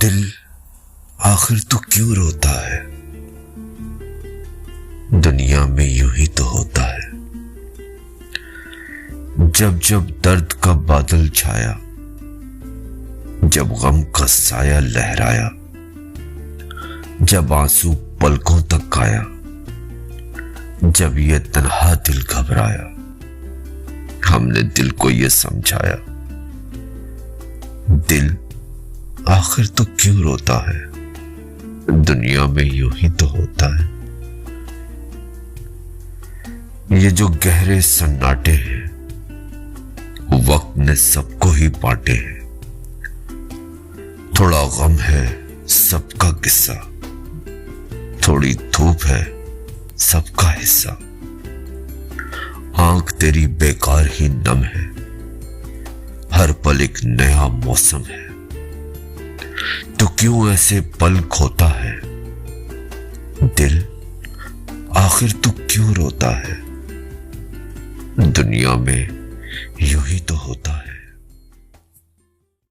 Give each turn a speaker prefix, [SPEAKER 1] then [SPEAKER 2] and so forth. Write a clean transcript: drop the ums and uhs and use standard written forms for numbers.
[SPEAKER 1] दिल आखिर तो क्यों रोता है? दुनिया में यूं ही तो होता है। जब जब दर्द का बादल छाया, जब गम का साया लहराया, जब आंसू पलकों तक आया, जब ये तन्हा दिल घबराया, हमने दिल को ये समझाया, दिल आखिर तो क्यों रोता है? दुनिया में यूं ही तो होता है। ये जो गहरे सन्नाटे हैं, वक्त ने सबको ही बांटे हैं। थोड़ा गम है सबका किस्सा, थोड़ी धूप है सबका हिस्सा। आंख तेरी बेकार ही नम है, हर पल एक नया मौसम है। तो क्यों ऐसे पल खोता है? दिल आखिर तो क्यों रोता है? दुनिया में यूं ही तो होता है।